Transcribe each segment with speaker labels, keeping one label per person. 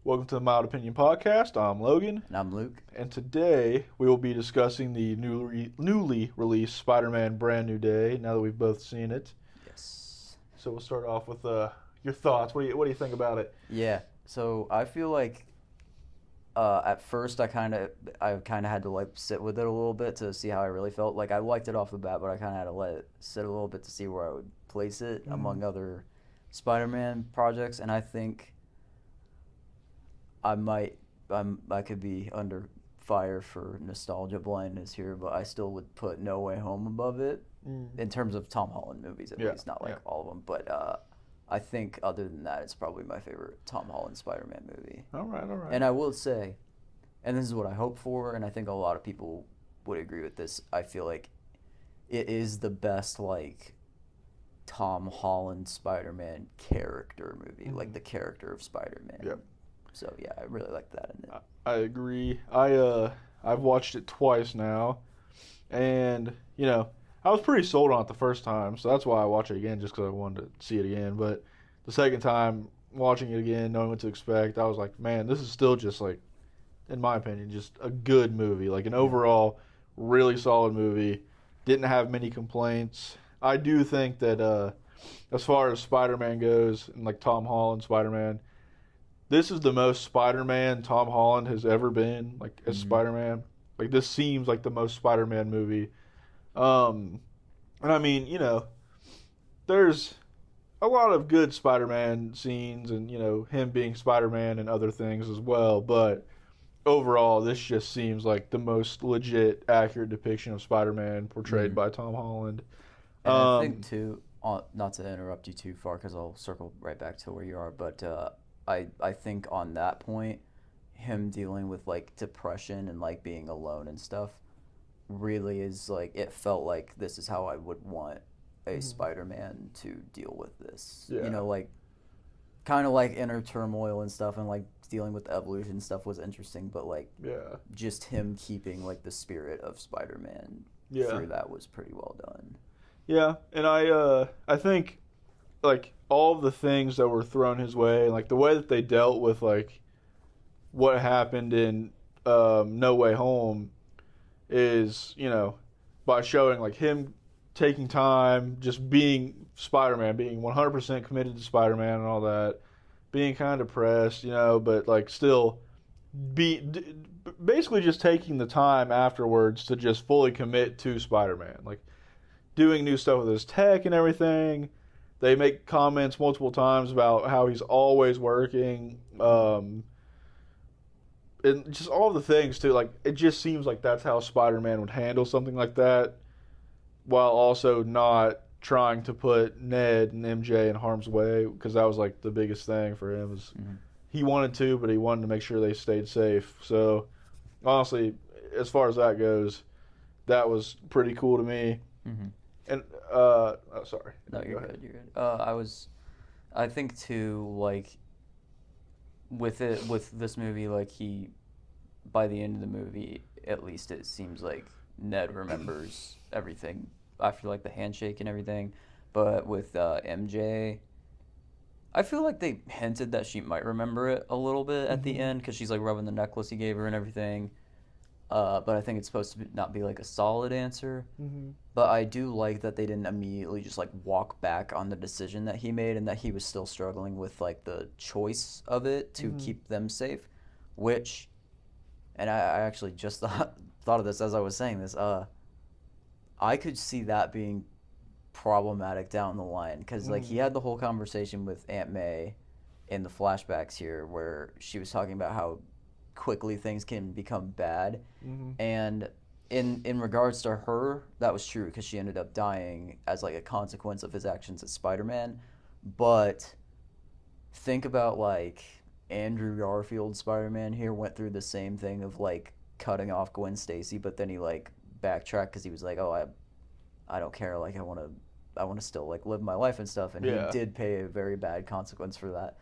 Speaker 1: Welcome to the Mild Opinion Podcast. I'm Logan,
Speaker 2: And I'm Luke.
Speaker 1: and today we will be discussing the newly released Spider-Man Brand New Day. Now that we've both seen it,
Speaker 2: Yes.
Speaker 1: so we'll start off with your thoughts. What do you think about it?
Speaker 2: Yeah. So I feel like at first I kind of had to like sit with it a little bit to see how I really felt. Like I liked it off the bat, but I kind of had to let it sit a little bit to see where I would place it among other Spider-Man projects. And I think I could be under fire for nostalgia blindness here, but I still would put No Way Home above it in terms of Tom Holland movies, at least, not like all of them. But I think other than that, it's probably my favorite Tom Holland Spider-Man movie.
Speaker 1: All right.
Speaker 2: And I will say, and this is what I hope for, and I think a lot of people would agree with this, I feel like it is the best, like, Tom Holland Spider-Man character movie, like the character of Spider-Man.
Speaker 1: Yep.
Speaker 2: So, yeah, I really like that in it.
Speaker 1: I agree. I've watched it twice now, and I was pretty sold on it the first time, so that's why I watch it again, just because I wanted to see it again. But the second time, watching it again, knowing what to expect, I was like, man, this is still just like, in my opinion, just a good movie. Like an overall really solid movie. Didn't have many complaints. I do think that as far as Spider-Man goes, and like Tom Holland Spider-Man, this is the most Spider-Man Tom Holland has ever been, like as Spider-Man. Like this seems like the most Spider-Man movie. And I mean, there's a lot of good Spider-Man scenes and, him being Spider-Man and other things as well. But overall, this just seems like the most legit, accurate depiction of Spider-Man portrayed by Tom Holland.
Speaker 2: And I think, too, not to interrupt you too far because I'll circle right back to where you are, but I think on that point, him dealing with, like, depression and, like, being alone and stuff really is, like, it felt like this is how I would want a Spider-Man to deal with this.
Speaker 1: Yeah.
Speaker 2: Like, kind of like inner turmoil and stuff, and, like, dealing with evolution stuff was interesting, but, like, just him keeping, like, the spirit of Spider-Man through that was pretty well done.
Speaker 1: Yeah, and I think, like, all of the things that were thrown his way, like, the way that they dealt with, like, what happened in No Way Home is, by showing, like, him taking time, just being Spider-Man, being 100% committed to Spider-Man and all that, being kind of depressed, but, like, still basically just taking the time afterwards to just fully commit to Spider-Man. Like, doing new stuff with his tech and everything. They make comments multiple times about how he's always working. And just all the things, too. Like, it just seems like that's how Spider-Man would handle something like that, while also not trying to put Ned and MJ in harm's way, because that was, like, the biggest thing for him. Is he wanted to, but he wanted to make sure they stayed safe. So, honestly, as far as that goes, that was pretty cool to me. And, sorry.
Speaker 2: No, you're good. You're good. I think, too, like, with this movie, like, by the end of the movie, at least it seems like Ned remembers everything after, like, the handshake and everything. But with MJ, I feel like they hinted that she might remember it a little bit at the end, because she's, like, rubbing the necklace he gave her and everything. But I think it's supposed to not be, like, a solid answer. But I do like that they didn't immediately just, like, walk back on the decision that he made, and that he was still struggling with, like, the choice of it to keep them safe, which, and I actually just thought of this as I was saying this, I could see that being problematic down the line, because, like, he had the whole conversation with Aunt May in the flashbacks here, where she was talking about how quickly things can become bad, and in regards to her, that was true, because she ended up dying as, like, a consequence of his actions as Spider-Man. But think about, like, Andrew Garfield's Spider-Man here went through the same thing of, like, cutting off Gwen Stacy, but then he, like, backtracked because he was like, oh, I don't care, like, I want to still, like, live my life and stuff, and he did pay a very bad consequence for that.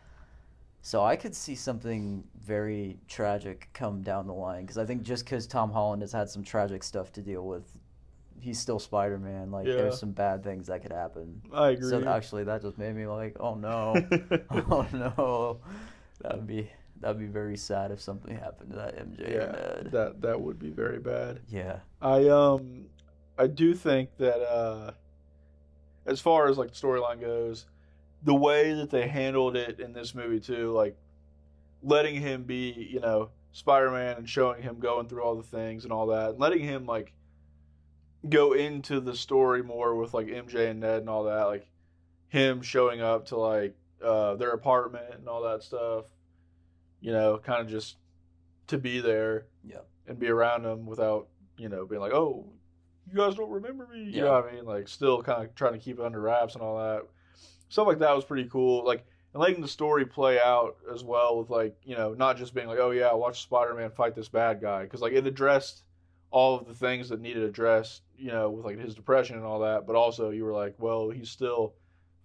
Speaker 2: So I could see something very tragic come down the line, because I think just because Tom Holland has had some tragic stuff to deal with, he's still Spider-Man. Like, there's some bad things that could happen.
Speaker 1: I agree.
Speaker 2: So actually, that just made me like, oh no, oh no, That'd be very sad if something happened to that MJ or Ned.
Speaker 1: that would be very bad.
Speaker 2: Yeah.
Speaker 1: I do think that as far as like the storyline goes, the way that they handled it in this movie too, like letting him be, Spider-Man and showing him going through all the things and all that, and letting him like go into the story more with like MJ and Ned and all that, like him showing up to like their apartment and all that stuff, kind of just to be there and be around them without, being like, oh, you guys don't remember me. You know what I mean? Like still kind of trying to keep it under wraps and all that. Stuff like that was pretty cool. Like, and letting the story play out as well with like, not just being like, oh yeah, watch Spider-Man fight this bad guy. Cause like it addressed all of the things that needed addressed, with like his depression and all that. But also you were like, well, he's still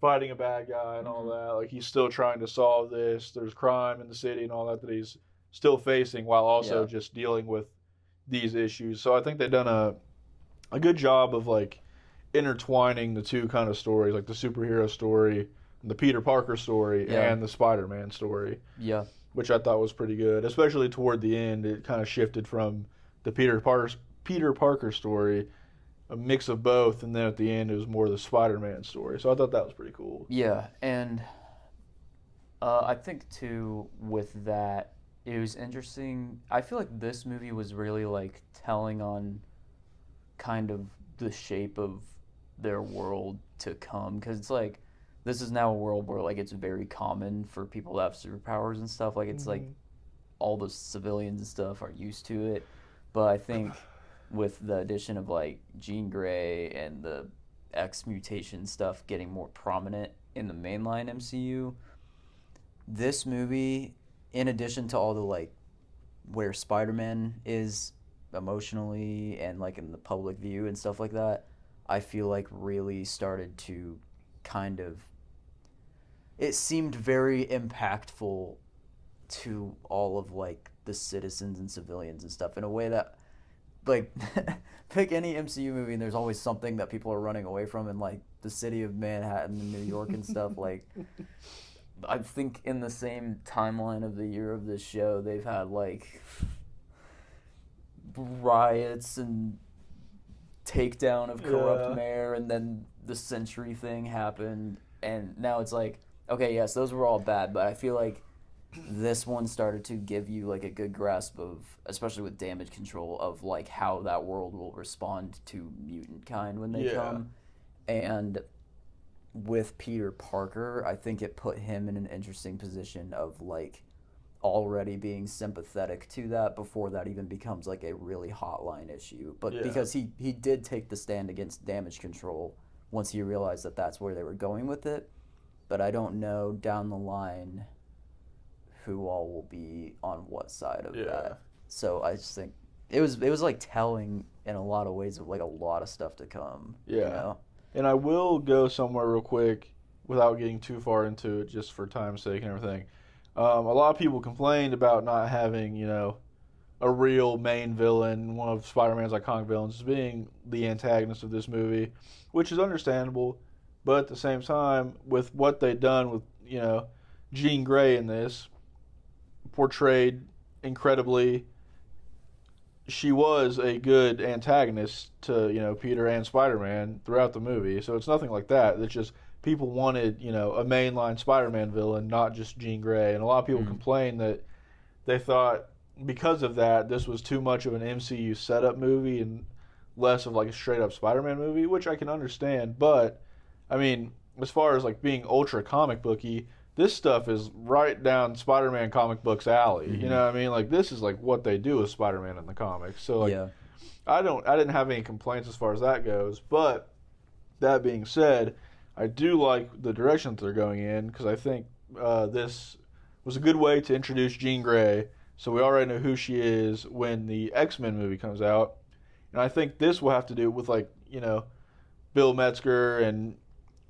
Speaker 1: fighting a bad guy and all that. Like he's still trying to solve this. There's crime in the city and all that he's still facing while also just dealing with these issues. So I think they've done a good job of like intertwining the two kind of stories, like the superhero story, the Peter Parker story, and the Spider-Man story. Yeah. Which I thought was pretty good, especially toward the end. It kind of shifted from the Peter Parker story, a mix of both, and then at the end it was more the Spider-Man story. So I thought that was pretty cool.
Speaker 2: Yeah, and I think too with that, it was interesting. I feel like this movie was really like telling on kind of the shape of their world to come, because it's like this is now a world where like it's very common for people to have superpowers and stuff. Like it's like all the civilians and stuff are used to it, but I think with the addition of like Jean Grey and the X mutation stuff getting more prominent in the mainline MCU, this movie, in addition to all the like where Spider-Man is emotionally and like in the public view and stuff like that, I feel like really started to kind of, it seemed very impactful to all of like the citizens and civilians and stuff in a way that like pick any MCU movie and there's always something that people are running away from, and like the city of Manhattan and New York and stuff. Like I think in the same timeline of the year of this show, they've had like riots and takedown of corrupt mayor, and then the Century thing happened, and now it's like, okay, yes, those were all bad, but I feel like this one started to give you like a good grasp of, especially with damage control, of like how that world will respond to mutant kind when they come. And with Peter Parker, I think it put him in an interesting position of like already being sympathetic to that before that even becomes like a really hotline issue. But because he did take the stand against damage control once he realized that that's where they were going with it. But I don't know down the line who all will be on what side of that. So I just think it was like telling in a lot of ways of like a lot of stuff to come.
Speaker 1: Yeah. And I will go somewhere real quick without getting too far into it, just for time's sake and everything. A lot of people complained about not having, a real main villain, one of Spider-Man's iconic villains, being the antagonist of this movie, which is understandable. But at the same time, with what they've done with, Jean Grey in this, portrayed incredibly, she was a good antagonist to, Peter and Spider-Man throughout the movie. So it's nothing like that. It's just people wanted, a mainline Spider-Man villain, not just Jean Grey. And a lot of people complained that they thought because of that, this was too much of an MCU setup movie and less of like a straight-up Spider-Man movie, which I can understand. But, I mean, as far as like being ultra comic booky, this stuff is right down Spider-Man comic books alley. You know what I mean? Like, this is like what they do with Spider-Man in the comics. So, like, I didn't have any complaints as far as that goes. But that being said, I do like the direction that they're going in, because I think this was a good way to introduce Jean Grey, so we already know who she is when the X-Men movie comes out. And I think this will have to do with, like, Bill Metzger and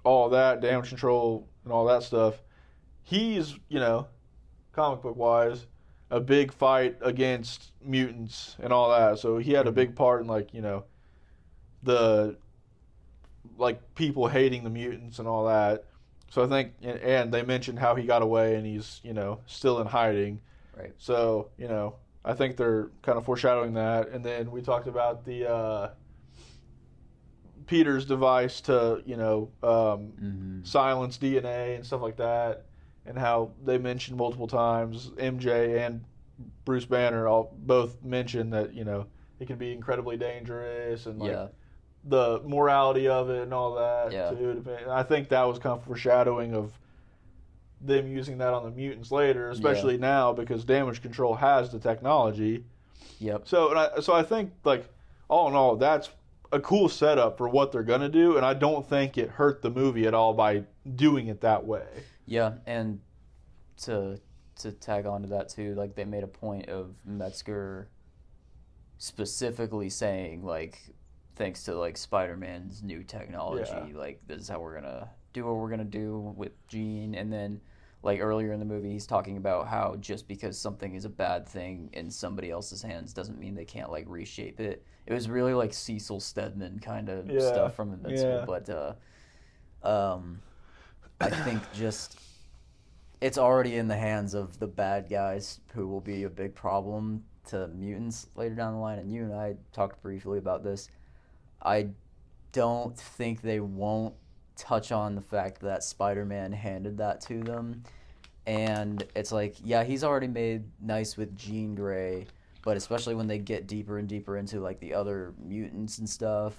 Speaker 1: all that, damage control and all that stuff. He's, comic book wise, a big fight against mutants and all that. So he had a big part in, like, the, like, people hating the mutants and all that. So I think, and they mentioned how he got away and he's, still in hiding.
Speaker 2: Right.
Speaker 1: So, you know, I think they're kind of foreshadowing that. And then we talked about the Peter's device to, you know, silence DNA and stuff like that, and how they mentioned multiple times, MJ and Bruce Banner both mentioned that, you know, it can be incredibly dangerous and like the morality of it and all that too. I think that was kind of foreshadowing of them using that on the mutants later, especially now because damage control has the technology.
Speaker 2: Yep.
Speaker 1: So I think, like, all in all, that's a cool setup for what they're gonna do, and I don't think it hurt the movie at all by doing it that way.
Speaker 2: Yeah, and to tag on to that too, like they made a point of Metzger specifically saying, like, thanks to like Spider-Man's new technology, like this is how we're gonna do what we're gonna do with Jean. And then like earlier in the movie he's talking about how just because something is a bad thing in somebody else's hands doesn't mean they can't like reshape it. It was really like Cecil Stedman kind of stuff from Invincible. But I think just it's already in the hands of the bad guys who will be a big problem to mutants later down the line. And you and I talked briefly about this. I don't think they won't touch on the fact that Spider-Man handed that to them. And it's like, yeah, he's already made nice with Jean Grey, but especially when they get deeper and deeper into like the other mutants and stuff,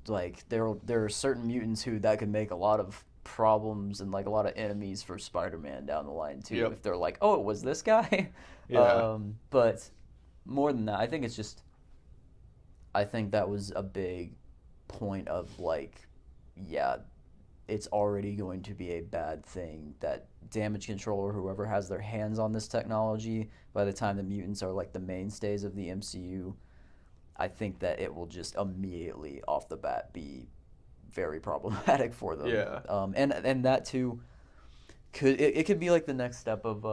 Speaker 2: like there are certain mutants who that could make a lot of problems and like a lot of enemies for Spider-Man down the line too. If they're like, oh, it was this guy. But more than that, I think it's just, I think that was a big point of like, yeah, it's already going to be a bad thing that damage control or whoever has their hands on this technology, by the time the mutants are like the mainstays of the MCU, I think that it will just immediately off the bat be very problematic for them. And that too it could be like the next step of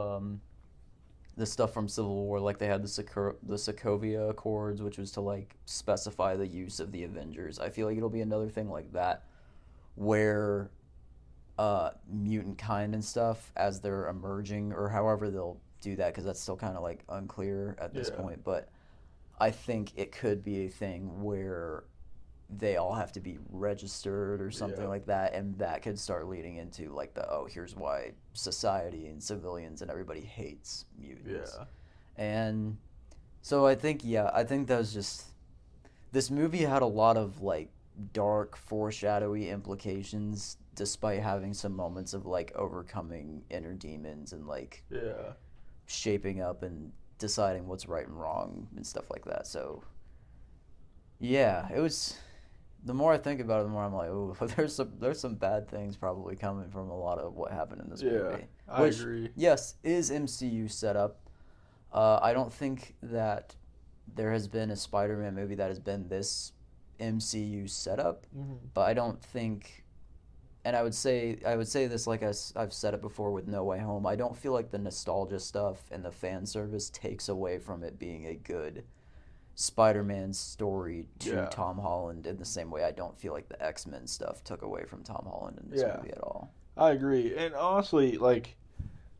Speaker 2: the stuff from Civil War. Like they had the Sokovia Accords, which was to like specify the use of the Avengers. I feel like it'll be another thing like that, where mutant kind and stuff as they're emerging, or however they'll do that, because that's still kind of like unclear at this point. But I think it could be a thing where they all have to be registered or something like that, and that could start leading into like here's why society and civilians and everybody hates mutants. And so I think that was just, this movie had a lot of like dark foreshadowy implications, despite having some moments of like overcoming inner demons and like shaping up and deciding what's right and wrong and stuff like that. So it was, the more I think about it, the more I'm like, oh, there's some bad things probably coming from a lot of what happened in this movie.
Speaker 1: I agree.
Speaker 2: Yes, is MCU set up. I don't think that there has been a Spider-Man movie that has been this MCU setup, but I don't think, and I would say this like I've said it before with No Way Home, I don't feel like the nostalgia stuff and the fan service takes away from it being a good Spider-Man story to Tom Holland, in the same way I don't feel like the X-Men stuff took away from Tom Holland in this movie at all.
Speaker 1: I agree. And honestly, like,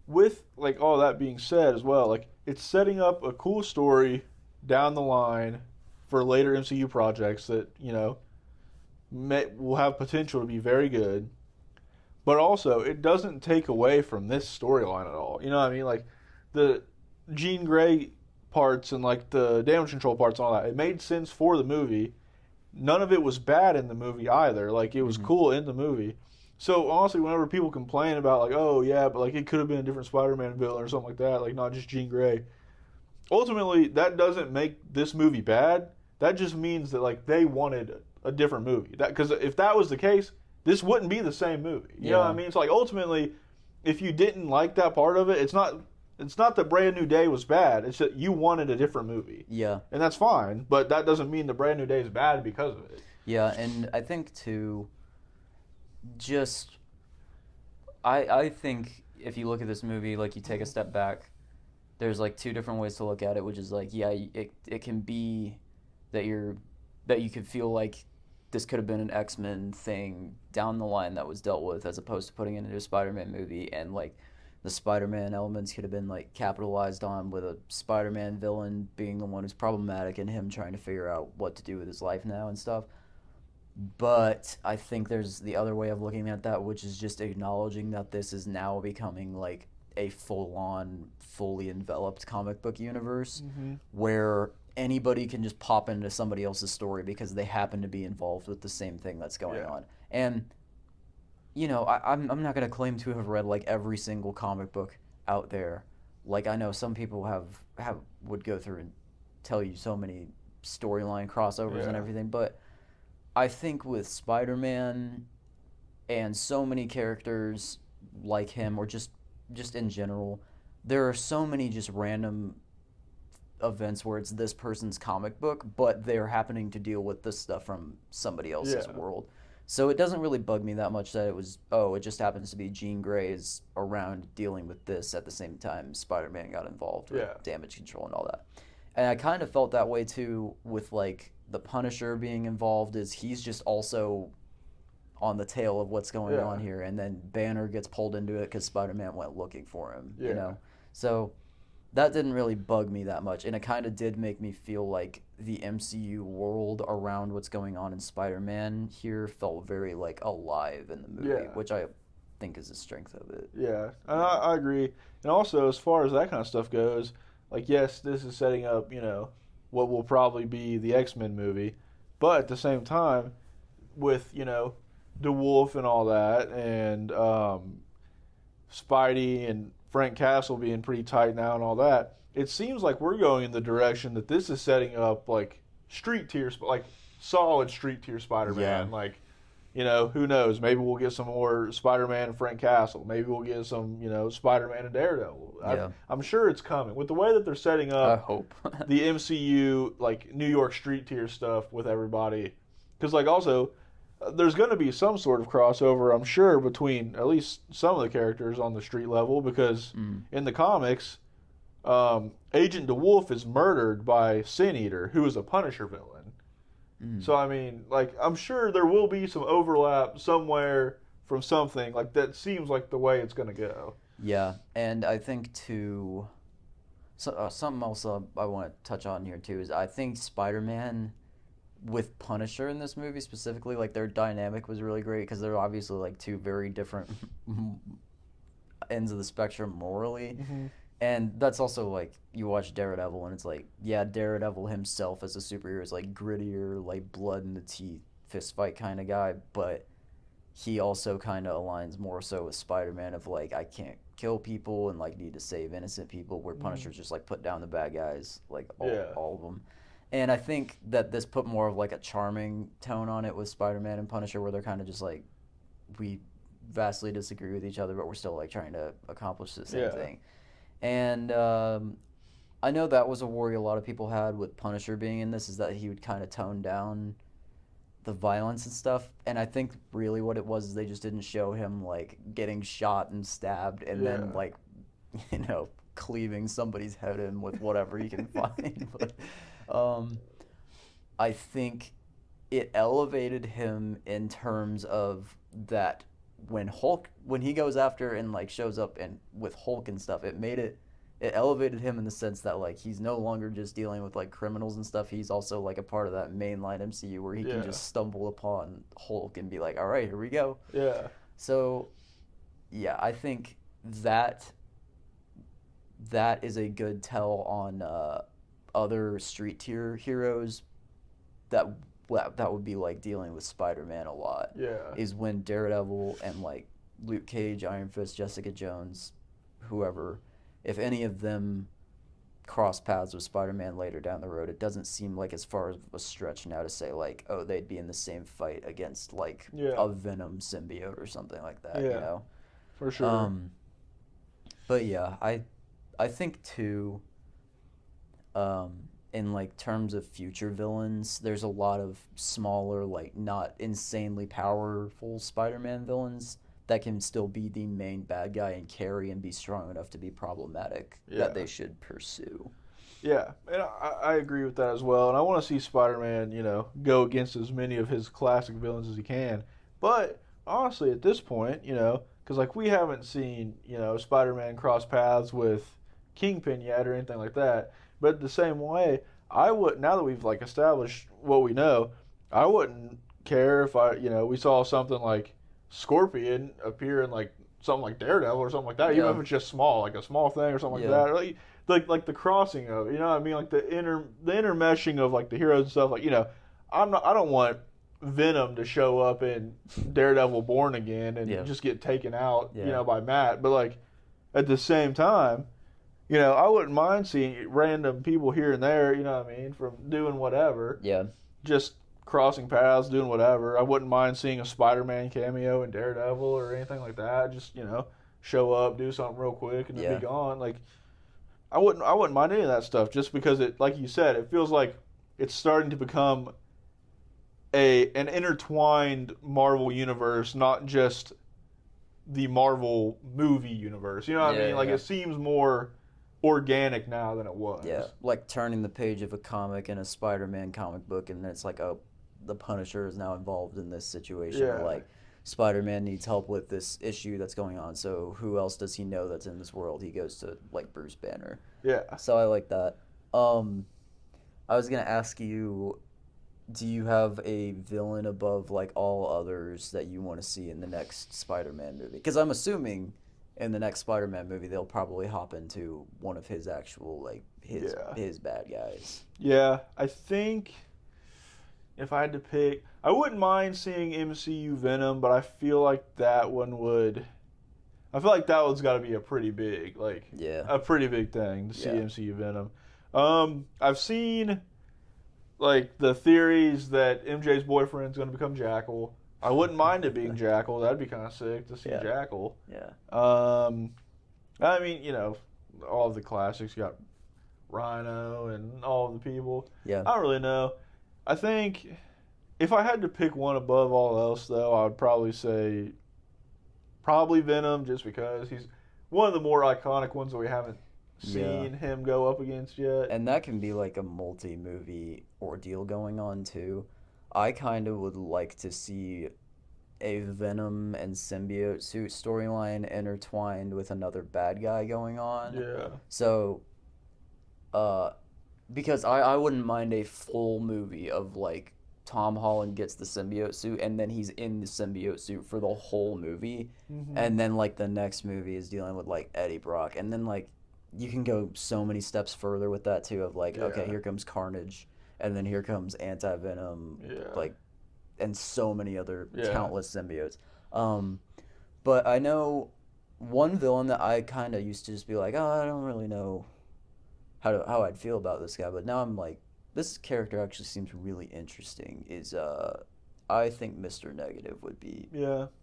Speaker 1: with like all that being said as well, like, it's setting up a cool story down the line for later MCU projects that, you know, will have potential to be very good. But also, it doesn't take away from this storyline at all. You know what I mean? Like, the Jean Grey parts and like the damage control parts and all that, it made sense for the movie. None of it was bad in the movie either. Like, it was cool in the movie. So honestly, whenever people complain about like, oh yeah, but like it could have been a different Spider-Man villain or something like that, like not just Jean Grey, ultimately that doesn't make this movie bad. That just means that like they wanted a different movie. That, because if that was the case, this wouldn't be the same movie. You know what I mean? It's like, ultimately, if you didn't like that part of it, it's not that Brand New Day was bad. It's that you wanted a different movie. Yeah. And that's fine, but that doesn't mean the Brand New Day is bad because of it.
Speaker 2: Yeah, and I think too, just, I think if you look at this movie, like you take a step back, there's like two different ways to look at it, which is like, yeah, it can be that you could feel like this could have been an X-Men thing down the line that was dealt with, as opposed to putting it into a Spider-Man movie and like the Spider-Man elements could have been like capitalized on with a Spider-Man villain being the one who's problematic and him trying to figure out what to do with his life now and stuff. But I think there's the other way of looking at that, which is just acknowledging that this is now becoming like a full-on, fully enveloped comic book universe where anybody can just pop into somebody else's story because they happen to be involved with the same thing that's going on. And you know, I'm not gonna claim to have read like every single comic book out there. Like I know some people would go through and tell you so many storyline crossovers and everything, but I think with Spider-Man and so many characters like him, or just in general, there are so many just random events where it's this person's comic book, but they're happening to deal with this stuff from somebody else's world. So it doesn't really bug me that much that it just happens to be Jean Grey's around dealing with this at the same time Spider-Man got involved with damage control and all that. And I kind of felt that way too with like the Punisher being involved, is he's just also on the tail of what's going on here, and then Banner gets pulled into it because Spider-Man went looking for him, you know? So that didn't really bug me that much, and it kind of did make me feel like the MCU world around what's going on in Spider-Man here felt very like alive in the movie, which I think is the strength of it.
Speaker 1: Yeah, and I agree. And also, as far as that kind of stuff goes, like, yes, this is setting up, you know, what will probably be the X-Men movie, but at the same time, with, you know, DeWolf and all that, and Spidey and Frank Castle being pretty tight now and all that, it seems like we're going in the direction that this is setting up like street tier, like solid street tier Spider-Man. Like, you know, who knows? Maybe we'll get some more Spider-Man and Frank Castle. Maybe we'll get some, you know, Spider-Man and Daredevil. I'm sure it's coming. With the way that they're setting up
Speaker 2: I hope.
Speaker 1: the MCU, like New York street tier stuff with everybody. Because, like, also, there's going to be some sort of crossover, I'm sure, between at least some of the characters on the street level, because in the comics, Agent DeWolf is murdered by Sin Eater, who is a Punisher villain. So, I mean, like, I'm sure there will be some overlap somewhere from something. Like, that seems like the way it's going to go.
Speaker 2: Yeah, and I think, too, something else I want to touch on here, too, is I think Spider-Man with Punisher in this movie specifically, like, their dynamic was really great because they're obviously, like, two very different ends of the spectrum morally. And that's also, like, you watch Daredevil, and it's like, yeah, Daredevil himself as a superhero is, like, grittier, like, blood-in-the-teeth, fist-fight kind of guy, but he also kind of aligns more so with Spider-Man of, like, I can't kill people and, like, need to save innocent people, where Punisher's just, like, put down the bad guys, like, all of them. And I think that this put more of, like, a charming tone on it with Spider-Man and Punisher, where they're kind of just, like, we vastly disagree with each other, but we're still, like, trying to accomplish the same thing. And I know that was a worry a lot of people had with Punisher being in this, is that he would kind of tone down the violence and stuff. And I think really what it was is they just didn't show him, like, getting shot and stabbed and then, like, you know, cleaving somebody's head in with whatever he can find. But I think it elevated him in terms of that when he goes after and, like, shows up and with Hulk and stuff, it elevated him in the sense that, like, he's no longer just dealing with, like, criminals and stuff. He's also, like, a part of that mainline MCU where he can just stumble upon Hulk and be like, all right, here we go.
Speaker 1: Yeah.
Speaker 2: So, yeah, I think that is a good tell on other street tier heroes that would be, like, dealing with Spider-Man a lot. Is when Daredevil and, like, Luke Cage, Iron Fist, Jessica Jones, whoever, if any of them cross paths with Spider-Man later down the road, it doesn't seem like as far as a stretch now to say, like, oh, they'd be in the same fight against, like, a Venom symbiote or something like that, you know?
Speaker 1: For sure.
Speaker 2: But, yeah, I think, too, in, like, terms of future villains, there's a lot of smaller, like, not insanely powerful Spider-Man villains that can still be the main bad guy and carry and be strong enough to be problematic that they should pursue.
Speaker 1: Yeah, and I agree with that as well. And I want to see Spider-Man, you know, go against as many of his classic villains as he can. But honestly, at this point, you know, because like we haven't seen Spider-Man cross paths with Kingpin yet or anything like that. But the same way, I would, now that we've like established what we know, I wouldn't care if we saw something like Scorpion appear in like something like Daredevil or something like that, even
Speaker 2: Yeah.
Speaker 1: if it's just small, like a small thing or something like
Speaker 2: Yeah.
Speaker 1: that. Or like the crossing of it, you know what I mean? Like the intermeshing of like the heroes and stuff. Like I don't want Venom to show up in Daredevil Born Again and
Speaker 2: Yeah.
Speaker 1: just get taken out,
Speaker 2: Yeah.
Speaker 1: by Matt. But like at the same time, I wouldn't mind seeing random people here and there, you know what I mean, from doing whatever,
Speaker 2: Yeah.
Speaker 1: just crossing paths, doing whatever. I wouldn't mind seeing a Spider-Man cameo in Daredevil or anything like that. Just show up, do something real quick, and then
Speaker 2: Yeah.
Speaker 1: be gone. Like I wouldn't mind any of that stuff, just because it, like you said, it feels like it's starting to become an intertwined Marvel universe, not just the Marvel movie universe. You know what I mean? Like
Speaker 2: Yeah.
Speaker 1: it seems more organic now than it was.
Speaker 2: Yeah, like turning the page of a comic in a Spider-Man comic book, and then it's like, oh, the Punisher is now involved in this situation.
Speaker 1: Yeah.
Speaker 2: Or like, Spider-Man needs help with this issue that's going on. So who else does he know that's in this world? He goes to like Bruce Banner.
Speaker 1: Yeah.
Speaker 2: So I like that. I was gonna ask you, do you have a villain above like all others that you want to see in the next Spider-Man movie? Because I'm assuming in the next Spider-Man movie they'll probably hop into one of his actual like his bad guys.
Speaker 1: Yeah, I think if I had to pick, I wouldn't mind seeing MCU Venom, but I feel like that one's got to be a pretty big thing to see
Speaker 2: Yeah.
Speaker 1: MCU Venom. I've seen like the theories that MJ's boyfriend's going to become Jackal. I wouldn't mind it being Jackal. That'd be kind of sick to see
Speaker 2: Yeah.
Speaker 1: Jackal.
Speaker 2: Yeah.
Speaker 1: I mean, all of the classics. You got Rhino and all of the people.
Speaker 2: Yeah.
Speaker 1: I don't really know. I think if I had to pick one above all else, though, I would probably say Venom, just because he's one of the more iconic ones that we haven't seen him go up against yet.
Speaker 2: And that can be like a multi-movie ordeal going on too. I kind of would like to see a Venom and symbiote suit storyline intertwined with another bad guy going on.
Speaker 1: Yeah.
Speaker 2: So, because I wouldn't mind a full movie of like Tom Holland gets the symbiote suit and then he's in the symbiote suit for the whole movie, and then like the next movie is dealing with like Eddie Brock, and then like you can go so many steps further with that too, of like, okay, here comes Carnage, and then here comes Anti-Venom, like, and so many other countless symbiotes. But I know one villain that I kind of used to just be like, oh, I don't really know how I'd feel about this guy, but now I'm like, this character actually seems really interesting. I think Mr. Negative would be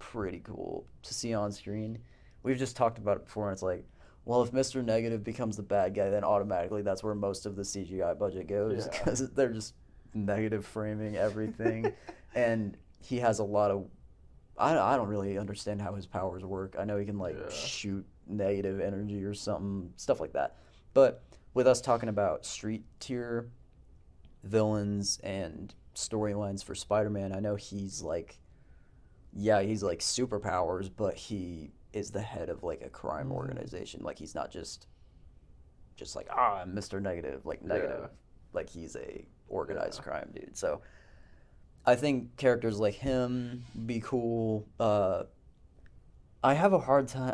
Speaker 2: pretty cool to see on screen. We've just talked about it before, and it's like, well, if Mr. Negative becomes the bad guy, then automatically that's where most of the CGI budget goes, because they're just negative framing everything. And he has a lot of... I don't really understand how his powers work. I know he can, like, shoot negative energy or something, stuff like that. But with us talking about street tier villains and storylines for Spider-Man, I know he's, like... Yeah, he's, like, superpowers, but he is the head of like a crime organization. Like he's not just like, I'm Mr. Negative, like negative. Like he's a organized crime dude. So I think characters like him be cool. I have a hard time.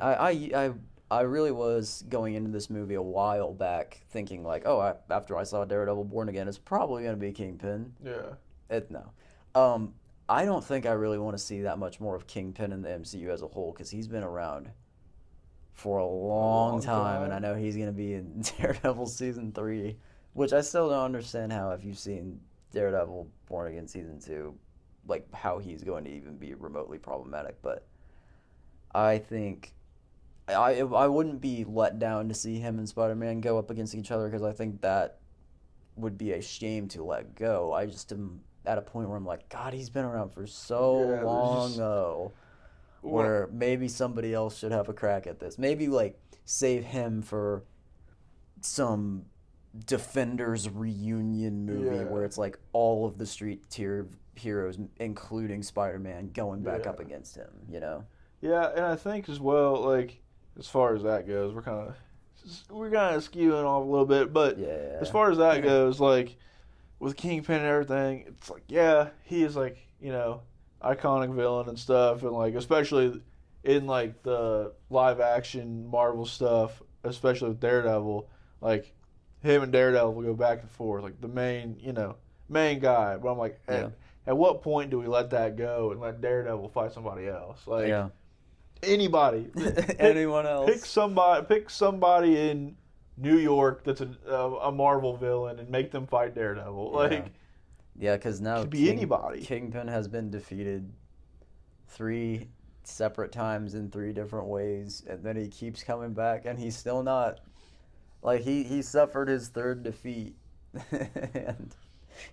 Speaker 2: I really was going into this movie a while back thinking like, after I saw Daredevil Born Again, it's probably gonna be Kingpin. No. I don't think I really want to see that much more of Kingpin in the MCU as a whole, because he's been around for a long time, and I know he's going to be in Daredevil Season 3, which I still don't understand how, if you've seen Daredevil Born Again Season 2, like how he's going to even be remotely problematic. But I think I wouldn't be let down to see him and Spider-Man go up against each other, because I think that would be a shame to let go. I just am at a point where I'm like, God, he's been around for so long, though, where maybe somebody else should have a crack at this. Maybe, like, save him for some Defenders reunion movie where it's, like, all of the street tier heroes, including Spider-Man, going back up against him, you know?
Speaker 1: Yeah, and I think as well, like as far as that goes, we're kind of skewing off a little bit, but as
Speaker 2: Yeah.
Speaker 1: far as that goes, like with Kingpin and everything, it's like yeah, he is like iconic villain and stuff, and like especially in like the live action Marvel stuff, especially with Daredevil, like him and Daredevil will go back and forth, like the main guy. But I'm like,
Speaker 2: Yeah.
Speaker 1: at what point do we let that go and let Daredevil fight somebody else? Like
Speaker 2: Yeah.
Speaker 1: anybody,
Speaker 2: Anyone
Speaker 1: pick
Speaker 2: else?
Speaker 1: somebody in New York that's a Marvel villain and make them fight Daredevil.
Speaker 2: Yeah.
Speaker 1: Like
Speaker 2: Yeah, because now
Speaker 1: could be anybody.
Speaker 2: Kingpin has been defeated 3 separate times in 3 different ways, and then he keeps coming back, and he's still not like he suffered his third defeat, and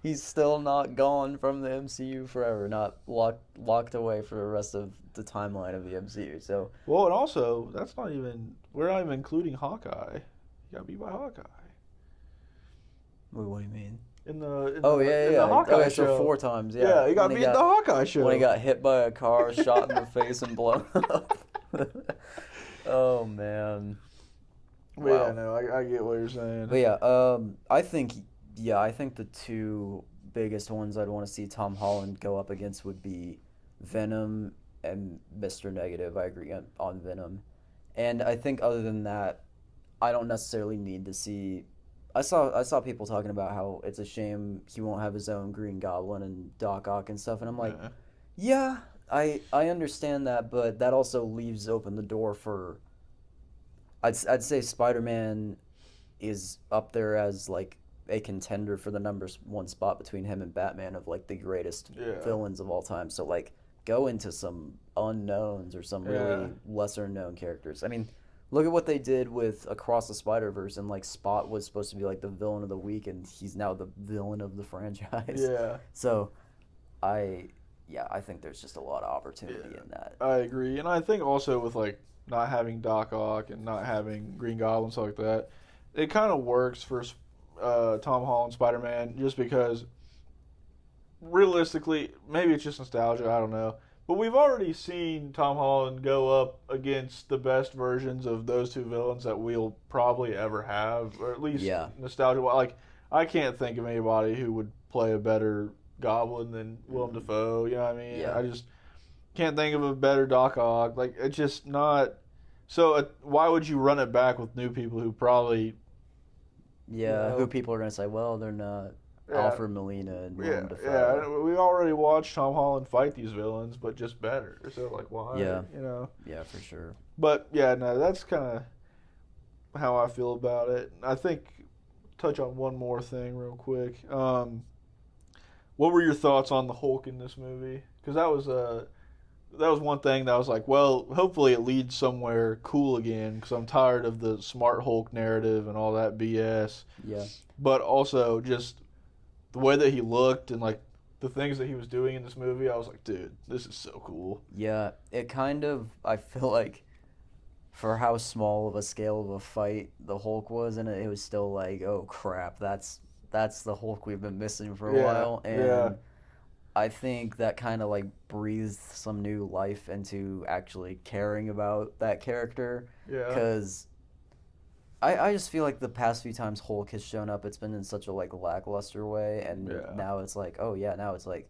Speaker 2: he's still not gone from the MCU forever, not locked away for the rest of the timeline of the MCU. So
Speaker 1: Well, and also we're not even including Hawkeye. He got beat by Hawkeye
Speaker 2: what do you mean?
Speaker 1: in the
Speaker 2: Oh yeah,
Speaker 1: in
Speaker 2: yeah.
Speaker 1: the Hawkeye
Speaker 2: Okay,
Speaker 1: show.
Speaker 2: so 4 times. Yeah,
Speaker 1: Yeah, he got beat in the Hawkeye show.
Speaker 2: when he got hit by a car, shot in the face, and blown up. Oh man.
Speaker 1: But yeah,
Speaker 2: Wow.
Speaker 1: no, I get what you're saying.
Speaker 2: But yeah, I think the two biggest ones I'd want to see Tom Holland go up against would be Venom and Mr. Negative. I agree on Venom. And I think other than that, I don't necessarily need to see. I saw people talking about how it's a shame he won't have his own Green Goblin and Doc Ock and stuff, and I'm like,
Speaker 1: Yeah.
Speaker 2: yeah, I understand that, but that also leaves open the door for. I'd say Spider-Man is up there as like a contender for the #1 spot between him and Batman of like the greatest
Speaker 1: Yeah.
Speaker 2: villains of all time. So like go into some unknowns or some really
Speaker 1: Yeah.
Speaker 2: lesser known characters. I mean, look at what they did with Across the Spider-Verse, and like Spot was supposed to be like the villain of the week, and he's now the villain of the franchise.
Speaker 1: Yeah.
Speaker 2: So I I think there's just a lot of opportunity
Speaker 1: Yeah.
Speaker 2: in that.
Speaker 1: I agree, and I think also with like not having Doc Ock and not having Green Goblin stuff like that, it kind of works for Tom Holland Spider-Man just because realistically, maybe it's just nostalgia. I don't know. But we've already seen Tom Holland go up against the best versions of those two villains that we'll probably ever have, or at least
Speaker 2: Yeah.
Speaker 1: nostalgia. Like, I can't think of anybody who would play a better Goblin than Willem Dafoe. You know what I mean?
Speaker 2: Yeah.
Speaker 1: I just can't think of a better Doc Ock. Like, it's just not. So, why would you run it back with new people who probably.
Speaker 2: Yeah,
Speaker 1: You know?
Speaker 2: who people are gonna say, well, they're not Alfred Molina and Willem Dafoe.
Speaker 1: Yeah, we already watched Tom Holland fight these villains, but just better. So, like, why?
Speaker 2: Yeah.
Speaker 1: You know?
Speaker 2: Yeah, for sure.
Speaker 1: But, yeah, no, that's kind of how I feel about it. I think, touch on one more thing real quick. What were your thoughts on the Hulk in this movie? Because that was one thing that I was like, well, hopefully it leads somewhere cool again, because I'm tired of the smart Hulk narrative and all that BS.
Speaker 2: Yeah.
Speaker 1: But also just the way that he looked and like the things that he was doing in this movie, I was like, dude, this is so cool.
Speaker 2: Yeah, it kind of, I feel like, for how small of a scale of a fight the Hulk was in it, it was still like, oh crap, that's the Hulk we've been missing for a while. And
Speaker 1: yeah.
Speaker 2: I think that kind of like breathed some new life into actually caring about that character.
Speaker 1: Yeah.
Speaker 2: Because I just feel like the past few times Hulk has shown up, it's been in such a like lackluster way, and now it's like, oh yeah, now it's like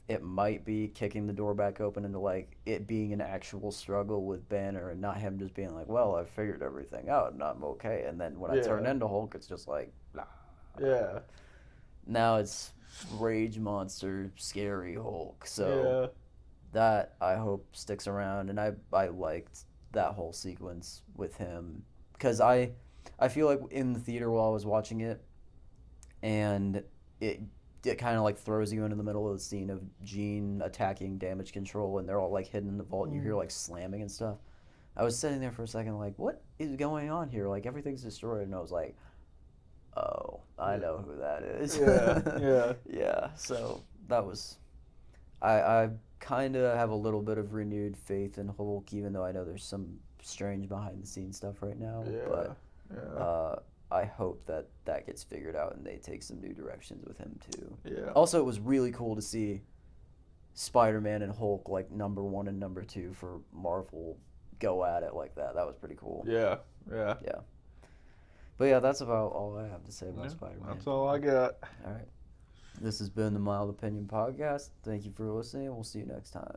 Speaker 2: it might be kicking the door back open into like it being an actual struggle with Banner and not him just being like, well, I figured everything out and I'm okay. And then when I turn into Hulk, it's just like, nah.
Speaker 1: Yeah.
Speaker 2: Now it's rage monster, scary Hulk. So that I hope sticks around, and I liked that whole sequence with him. Because I feel like in the theater while I was watching it, and it kind of like throws you into the middle of the scene of Jean attacking Damage Control, and they're all like hidden in the vault, and you hear like slamming and stuff. I was sitting there for a second like, what is going on here? Like everything's destroyed, and I was like, oh, I know who that is.
Speaker 1: Yeah.
Speaker 2: Yeah, so that was... I kind of have a little bit of renewed faith in Hulk, even though I know there's some strange behind-the-scenes stuff right now.
Speaker 1: Yeah.
Speaker 2: But I hope that gets figured out and they take some new directions with him, too.
Speaker 1: Yeah.
Speaker 2: Also, it was really cool to see Spider-Man and Hulk like number 1 and number 2 for Marvel go at it like that. That was pretty cool.
Speaker 1: Yeah. Yeah.
Speaker 2: Yeah. But yeah, that's about all I have to say about
Speaker 1: Yeah,
Speaker 2: Spider-Man.
Speaker 1: that's all I got.
Speaker 2: All right. This has been the Mild Opinion Podcast. Thank you for listening. We'll see you next time.